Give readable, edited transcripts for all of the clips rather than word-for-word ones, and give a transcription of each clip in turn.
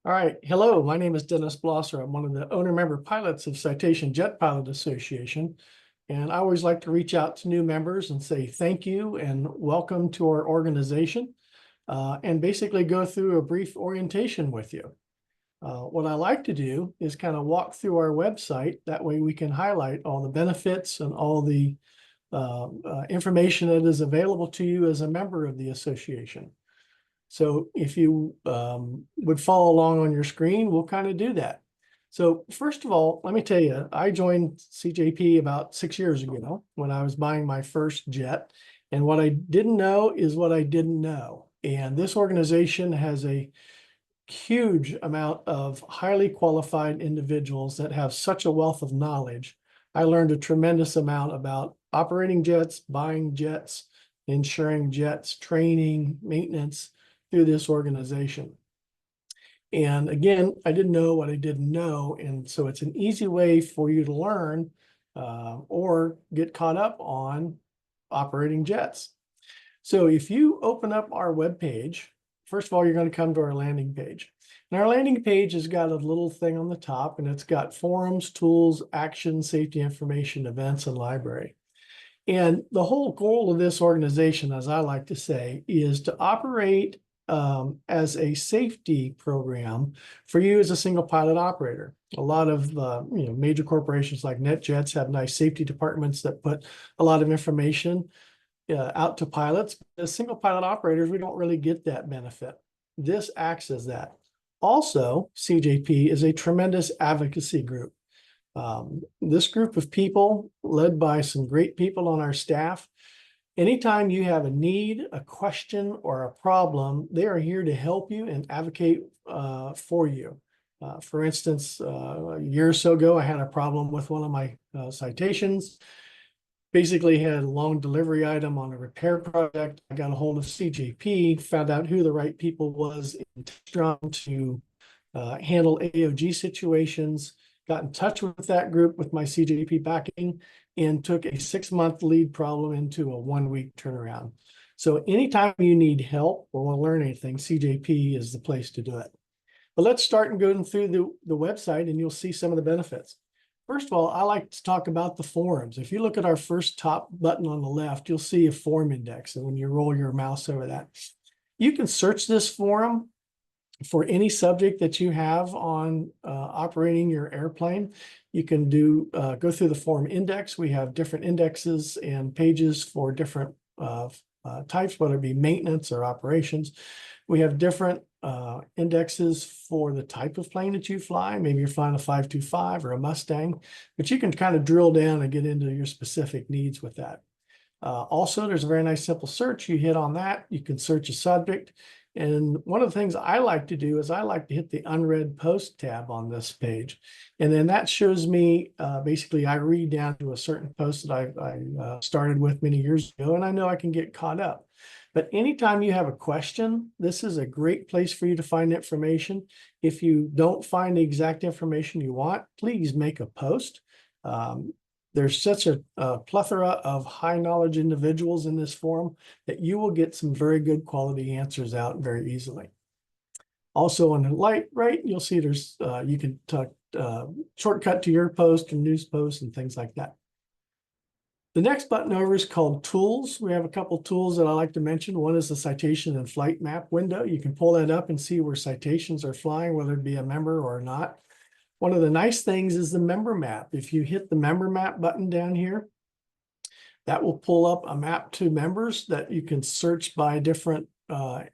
All right. Hello, my name is Dennis Blosser. I'm one of the owner member pilots of Citation Jet Pilot Association. And I always like to reach out to new members and say thank you and welcome to our organization, and basically go through a brief orientation with you. What I like to do is kind of walk through our website. That way we can highlight all the benefits and all the information that is available to you as a member of the association. So if you would follow along on your screen, we'll kind of do that. So first of all, let me tell you, I joined CJP about 6 years ago when I was buying my first jet. And what I didn't know is what I didn't know. And this organization has a huge amount of highly qualified individuals that have such a wealth of knowledge. I learned a tremendous amount about operating jets, buying jets, insuring jets, training, maintenance, through this organization. And again, I didn't know what I didn't know. And so it's an easy way for you to learn or get caught up on operating jets. So if you open up our webpage, first of all, you're going to come to our landing page. And our landing page has got a little thing on the top, and it's got forums, tools, actions, safety information, events, and library. And the whole goal of this organization, as I like to say, is to operate as a safety program for you as a single pilot operator. A lot of major corporations like NetJets have nice safety departments that put a lot of information out to pilots. As single pilot operators, we don't really get that benefit. This acts as that. Also, CJP is a tremendous advocacy group. This group of people, led by some great people on our staff, anytime you have a need, a question, or a problem, they are here to help you and advocate for you. For instance, a year or so ago, I had a problem with one of my citations. Basically had a long delivery item on a repair project. I got a hold of CJP, found out who the right people was in to handle AOG situations, got in touch with that group with my CJP backing, and took a 6-month lead problem into a 1-week turnaround. So anytime you need help or want to learn anything, CJP is the place to do it. But let's start and go through the website, and you'll see some of the benefits. First of all, I like to talk about the forums. If you look at our first top button on the left, you'll see a forum index. And when you roll your mouse over that, you can search this forum for any subject that you have on operating your airplane. You can go through the forum index. We have different indexes and pages for different types, whether it be maintenance or operations. We have different indexes for the type of plane that you fly. Maybe you're flying a 525 or a Mustang, but you can kind of drill down and get into your specific needs with that. Also, there's a very nice simple search. You hit on that, you can search a subject. And one of the things I like to do is I like to hit the unread post tab on this page. And then that shows me, basically, I read down to a certain post that I started with many years ago, and I know I can get caught up. But anytime you have a question, this is a great place for you to find information. If you don't find the exact information you want, please make a post. There's such a plethora of high knowledge individuals in this forum that you will get some very good quality answers out very easily. Also on the right, you'll see there's you can shortcut to your post and news posts and things like that. The next button over is called Tools. We have a couple tools that I like to mention. One is the Citation and Flight Map window. You can pull that up and see where citations are flying, whether it be a member or not. One of the nice things is the member map. If you hit the member map button down here, that will pull up a map to members that you can search by different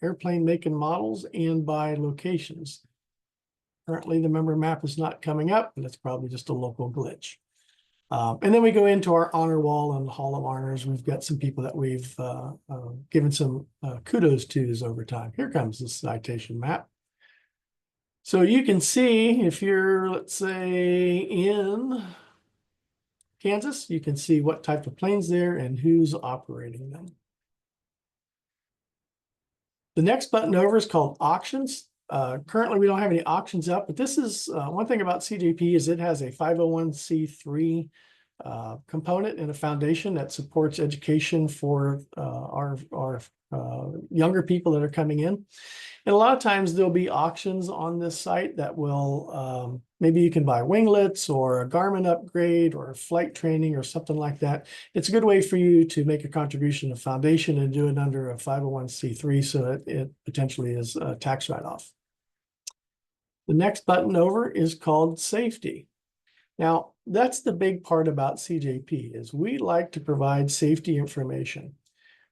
airplane make and models and by locations. Currently, the member map is not coming up, but it's probably just a local glitch. And then we go into our honor wall and Hall of Honors. We've got some people that we've given some kudos to over time. Here comes the citation map. So you can see if you're, let's say, in Kansas, you can see what type of planes there and who's operating them. The next button over is called Auctions. Currently, we don't have any auctions up, but this is one thing about CJP is it has a 501c3 component and a foundation that supports education for our younger people that are coming in. And a lot of times there'll be auctions on this site that will, maybe you can buy winglets or a Garmin upgrade or flight training or something like that. It's a good way for you to make a contribution to foundation and do it under a 501c3 so that it potentially is a tax write-off. The next button over is called safety. Now, that's the big part about CJP is we like to provide safety information.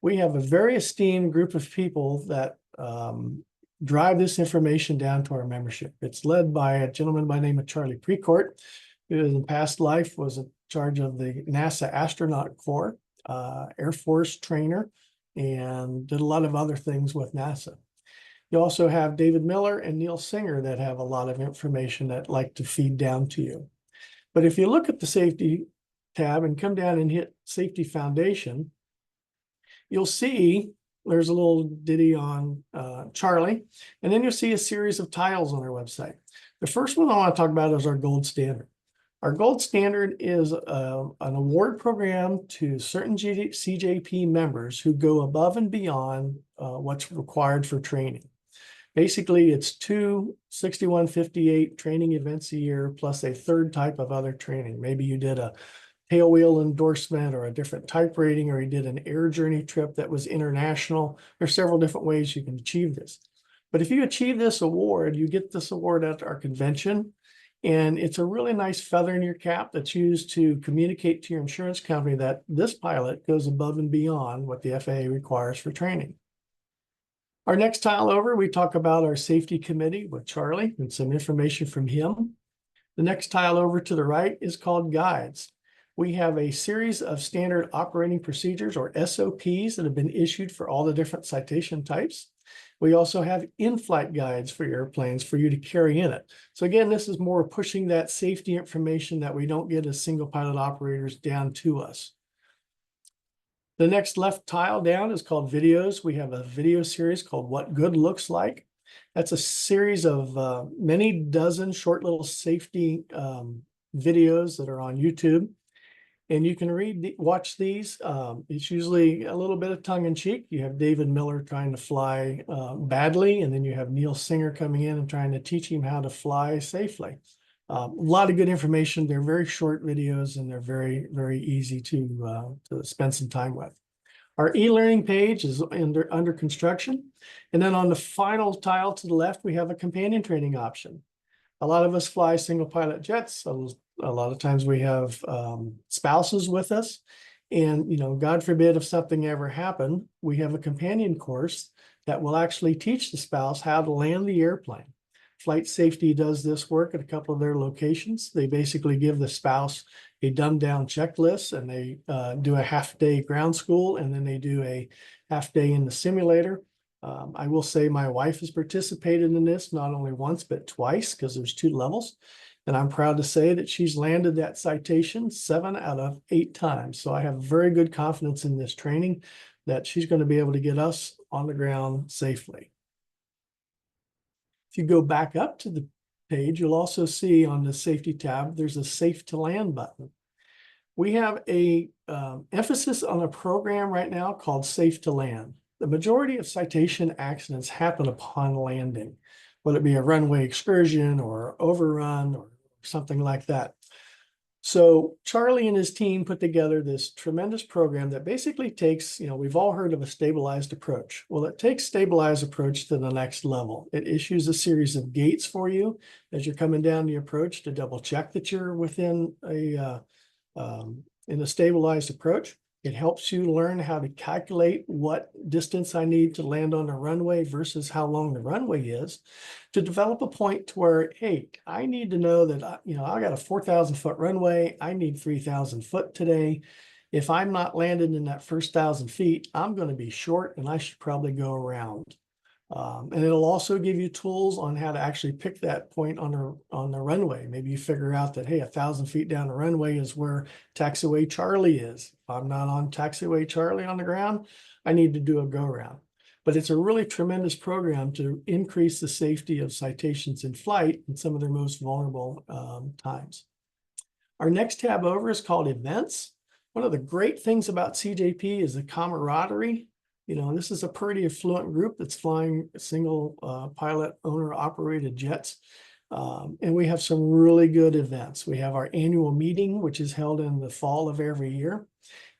We have a very esteemed group of people that drive this information down to our membership. It's led by a gentleman by the name of Charlie Precourt, who in past life was in charge of the NASA Astronaut Corps, Air Force trainer, and did a lot of other things with NASA. You also have David Miller and Neil Singer that have a lot of information that like to feed down to you. But if you look at the safety tab and come down and hit Safety Foundation, you'll see there's a little ditty on Charlie, and then you'll see a series of tiles on our website. The first one I want to talk about is our gold standard. Our gold standard is an award program to certain CJP members who go above and beyond what's required for training. Basically, it's 2 6158 training events a year, plus a third type of other training. Maybe you did a tailwheel endorsement or a different type rating, or you did an air journey trip that was international. There's several different ways you can achieve this. But if you achieve this award, you get this award at our convention. And it's a really nice feather in your cap that's used to communicate to your insurance company that this pilot goes above and beyond what the FAA requires for training. Our next tile over, we talk about our safety committee with Charlie and some information from him. The next tile over to the right is called guides. We have a series of standard operating procedures or SOPs that have been issued for all the different citation types. We also have in-flight guides for airplanes for you to carry in it. So again, this is more pushing that safety information that we don't get as single pilot operators down to us. The next left tile down is called videos. We have a video series called What Good Looks Like. That's a series of many dozen short little safety videos that are on YouTube. And you can watch these. It's usually a little bit of tongue in cheek. You have David Miller trying to fly badly, and then you have Neil Singer coming in and trying to teach him how to fly safely. A lot of good information. They're very short videos, and they're very, very easy to spend some time with. Our e-learning page is under construction. And then on the final tile to the left, we have a companion training option. A lot of us fly single pilot jets. So a lot of times we have spouses with us. And, you know, God forbid if something ever happened, we have a companion course that will actually teach the spouse how to land the airplane. Flight Safety does this work at a couple of their locations. They basically give the spouse a dumbed down checklist, and they do a half-day ground school, and then they do a half-day in the simulator. I will say my wife has participated in this not only once, but twice, because there's 2 levels. And I'm proud to say that she's landed that citation 7 out of 8 times. So I have very good confidence in this training that she's going to be able to get us on the ground safely. If you go back up to the page, you'll also see on the safety tab, there's a safe to land button. We have a emphasis on a program right now called Safe to Land. The majority of citation accidents happen upon landing, whether it be a runway excursion or overrun or something like that. So Charlie and his team put together this tremendous program that basically takes, you know, we've all heard of a stabilized approach. Well, it takes stabilized approach to the next level. It issues a series of gates for you as you're coming down the approach to double check that you're within in a stabilized approach. It helps you learn how to calculate what distance I need to land on the runway versus how long the runway is, to develop a point to where, hey, I need to know that, I got a 4,000 foot runway. I need 3,000 foot today. If I'm not landed in that first 1,000 feet, I'm going to be short and I should probably go around. And it'll also give you tools on how to actually pick that point on the runway. Maybe you figure out that, hey, 1,000 feet down the runway is where taxiway Charlie is. If I'm not on taxiway Charlie on the ground, I need to do a go around. But it's a really tremendous program to increase the safety of citations in flight in some of their most vulnerable times. Our next tab over is called events. One of the great things about CJP is the camaraderie. You know, this is a pretty affluent group that's flying single pilot owner operated jets. And we have some really good events. We have our annual meeting, which is held in the fall of every year.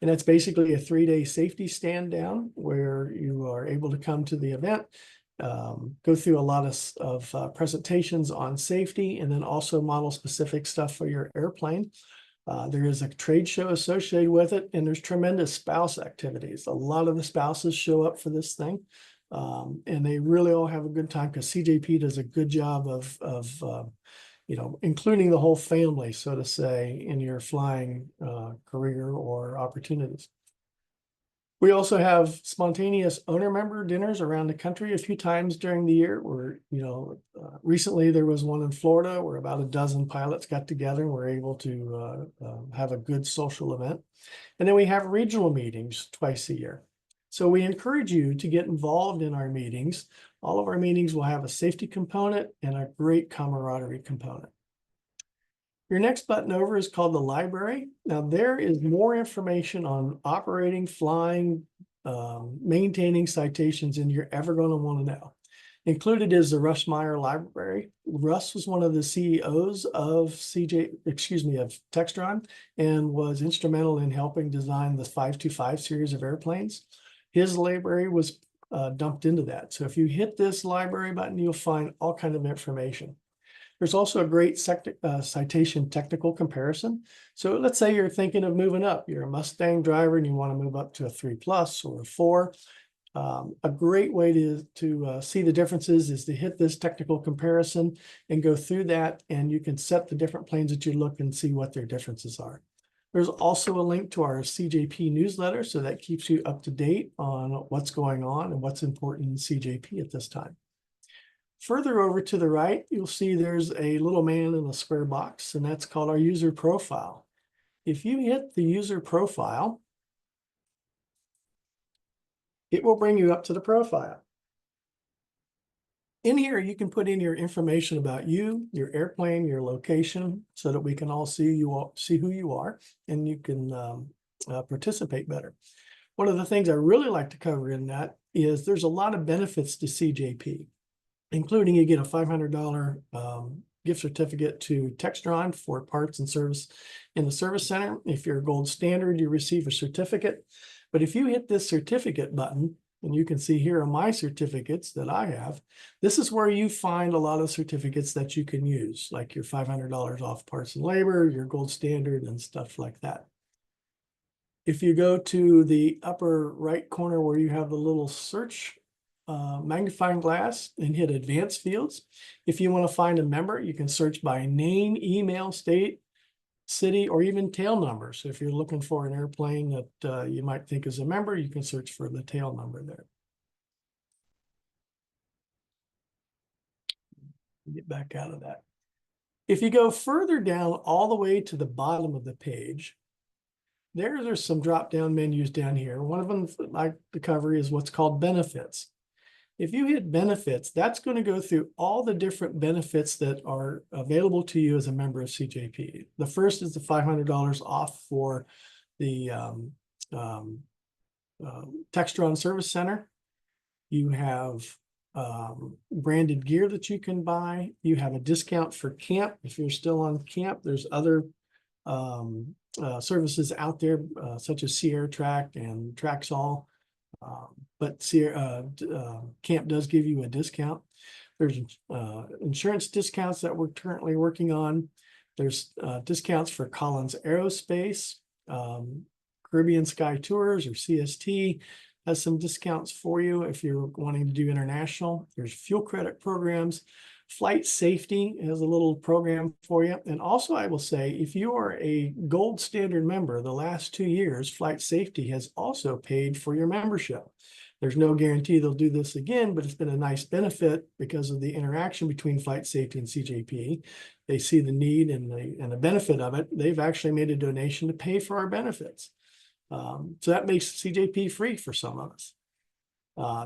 And that's basically a 3-day safety stand down where you are able to come to the event, go through a lot of presentations on safety, and then also model specific stuff for your airplane. There is a trade show associated with it, and there's tremendous spouse activities. A lot of the spouses show up for this thing, and they really all have a good time because CJP does a good job of you know, including the whole family, so to say, in your flying career or opportunities. We also have spontaneous owner member dinners around the country a few times during the year. Where, you know, recently there was one in Florida where about a dozen pilots got together and were able to have a good social event. And then we have regional meetings twice a year. So we encourage you to get involved in our meetings. All of our meetings will have a safety component and a great camaraderie component. Your next button over is called the library. Now there is more information on operating, flying, maintaining citations than you're ever going to want to know. Included is the Russ Meyer Library. Russ was one of the CEOs of Textron and was instrumental in helping design the 525 series of airplanes. His library was dumped into that. So if you hit this library button, you'll find all kinds of information. There's also a great citation technical comparison. So let's say you're thinking of moving up. You're a Mustang driver and you want to move up to a 3+ or a 4. A great way to see the differences is to hit this technical comparison and go through that, and you can set the different planes that you look and see what their differences are. There's also a link to our CJP newsletter, so that keeps you up to date on what's going on and what's important in CJP at this time. Further over to the right, you'll see there's a little man in a square box, and that's called our user profile. If you hit the user profile, it will bring you up to the profile. In here, you can put in your information about you, your airplane, your location, so that we can all see who you are, and you can participate better. One of the things I really like to cover in that is there's a lot of benefits to CJP, including you get a $500 gift certificate to Textron for parts and service in the service center. If you're a gold standard, you receive a certificate. But if you hit this certificate button, and you can see here are my certificates that I have, this is where you find a lot of certificates that you can use, like your $500 off parts and labor, your gold standard, and stuff like that. If you go to the upper right corner where you have the little search magnifying glass and hit advanced fields. If you want to find a member, you can search by name, email, state, city, or even tail number. So if you're looking for an airplane that you might think is a member, you can search for the tail number there. Get back out of that. If you go further down all the way to the bottom of the page, there's some drop-down menus down here. One of them I like to cover is what's called benefits. If you hit benefits, that's going to go through all the different benefits that are available to you as a member of CJP. The first is the $500 off for the Textron Service Center. You have branded gear that you can buy. You have a discount for camp. If you're still on camp, there's other services out there, such as Sierra Track and Traxall. But camp does give you a discount. There's insurance discounts that we're currently working on. There's discounts for Collins Aerospace, Caribbean Sky Tours, or CST has some discounts for you if you're wanting to do international. There's fuel credit programs. Flight Safety has a little program for you. And also, I will say, if you are a gold standard member, the last 2 years, Flight Safety has also paid for your membership. There's no guarantee they'll do this again, but it's been a nice benefit because of the interaction between Flight Safety and CJP. They see the need and the benefit of it. They've actually made a donation to pay for our benefits. So that makes CJP free for some of us.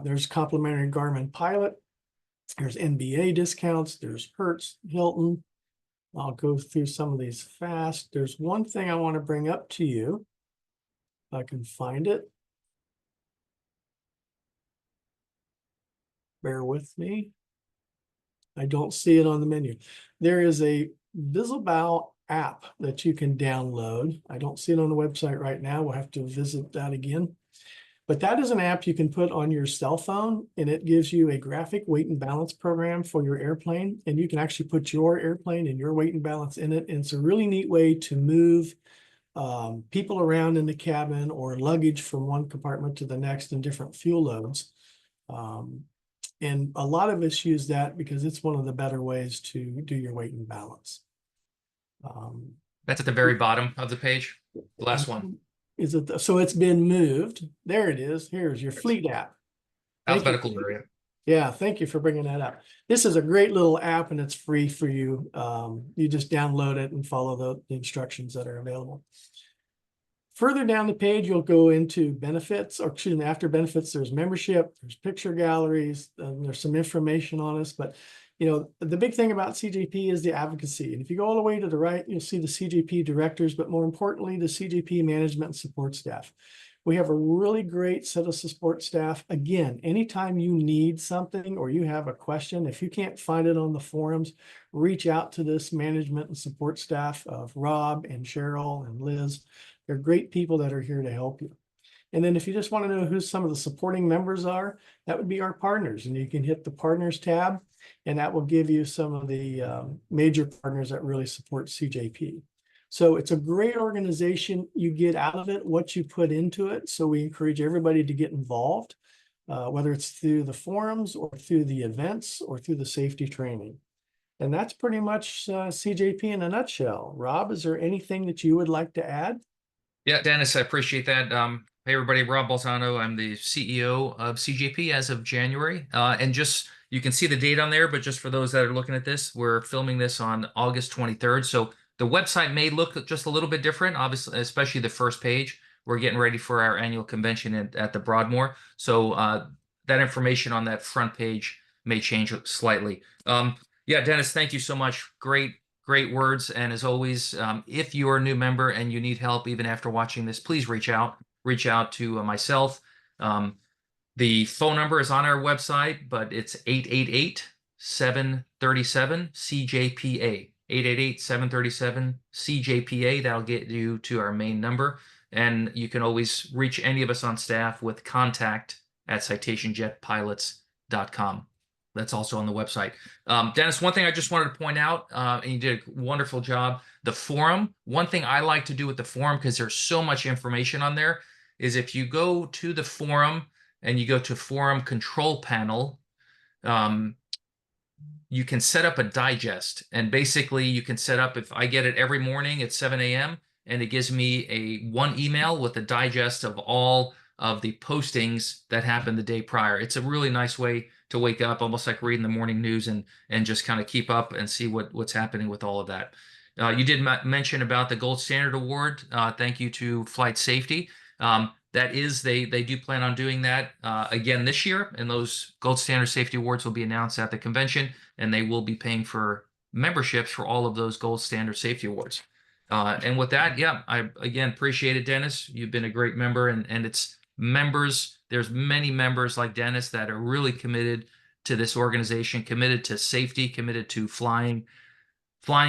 There's complimentary Garmin Pilot. There's NBA discounts. There's Hertz, Hilton. I'll go through some of these fast. There's one thing I want to bring up to you, if I can find it. bear with me. I don't see it on the menu. There is a Visibow app that you can download. I don't see it on the website right now. We'll have to visit that again. But that is an app you can put on your cell phone, and it gives you a graphic weight and balance program for your airplane. And you can actually put your airplane and your weight and balance in it. And it's a really neat way to move people around in the cabin or luggage from one compartment to the next in different fuel loads. And a lot of us use that because it's one of the better ways to do your weight and balance. That's at the very bottom of the page. The last one. Is it? So it's been moved. There it is. Here's your fleet app. Alphabetical area. Yeah, thank you for bringing that up. This is a great little app and it's free for you. You just download it and follow the instructions that are available. Further down the page, you'll go into benefits, or excuse me, after benefits, there's membership, there's picture galleries, there's some information on us. But, you know, the big thing about CJP is the advocacy. And if you go all the way to the right, you'll see the CJP directors, but more importantly, the CJP management and support staff. We have a really great set of support staff. Again, anytime you need something or you have a question, if you can't find it on the forums, reach out to this management and support staff of Rob and Cheryl and Liz. They're great people that are here to help you. And then if you just want to know who some of the supporting members are, that would be our partners. And you can hit the partners tab, and that will give you some of the major partners that really support CJP. So it's a great organization. You get out of it what you put into it. So we encourage everybody to get involved, whether it's through the forums or through the events or through the safety training. And that's pretty much CJP in a nutshell. Rob, is there anything that you would like to add? Yeah, Dennis, I appreciate that. Hey, everybody, Rob Bolzano. I'm the CEO of CJP as of January. And just, you can see the date on there, but just for those that are looking at this, we're filming this on August 23rd. So the website may look just a little bit different, obviously, especially the first page. We're getting ready for our annual convention at the Broadmoor. So that information on that front page may change slightly. Yeah, Dennis, thank you so much. Great words. And as always, if you're a new member and you need help even after watching this, please reach out. Reach out to myself. The phone number is on our website, but it's 888-737-CJPA. 888-737-CJPA. That'll get you to our main number. And you can always reach any of us on staff with contact@citationjetpilots.com. That's also on the website. Dennis, one thing I just wanted to point out, and you did a wonderful job, the forum. One thing I like to do with the forum, because there's so much information on there, is if you go to the forum and you go to forum control panel, you can set up a digest. And basically you can set up, if I get it every morning at 7 a.m., and it gives me one email with a digest of all of the postings that happened the day prior. It's a really nice way to wake up, almost like reading the morning news, and just kind of keep up and see what's happening with all of that. You did mention about the Gold Standard Award. Thank you to Flight Safety. That is, they do plan on doing that again this year, and those Gold Standard Safety Awards will be announced at the convention, and they will be paying for memberships for all of those Gold Standard Safety Awards. And with that, yeah, I again appreciate it, Dennis. You've been a great member, and it's members. There's many members like Dennis that are really committed to this organization, committed to safety, committed to flying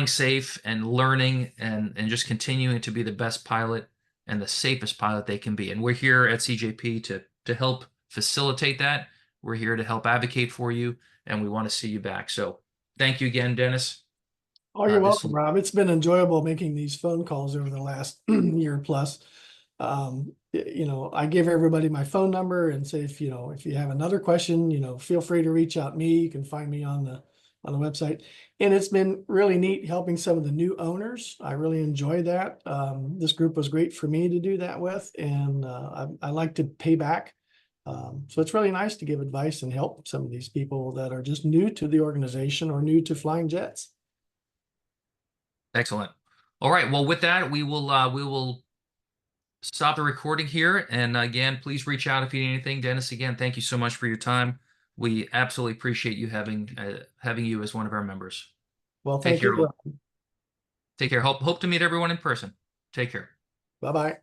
safe and learning and just continuing to be the best pilot and the safest pilot they can be. And we're here at CJP to help facilitate that. We're here to help advocate for you, and we want to see you back. So thank you again, Dennis. Oh, you're welcome, Rob. It's been enjoyable making these phone calls over the last year plus. You know, I give everybody my phone number and say, if you have another question, feel free to reach out to me. You can find me on the website. And it's been really neat helping some of the new owners. I really enjoy that. This group was great for me to do that with, and I like to pay back. So it's really nice to give advice and help some of these people that are just new to the organization or new to flying jets. Excellent. All right. Well, with that, we will stop the recording here. And again, please reach out if you need anything. Dennis, again, thank you so much for your time. We absolutely appreciate you having you as one of our members. Well, thank you. Take care. Hope to meet everyone in person. Take care. Bye-bye.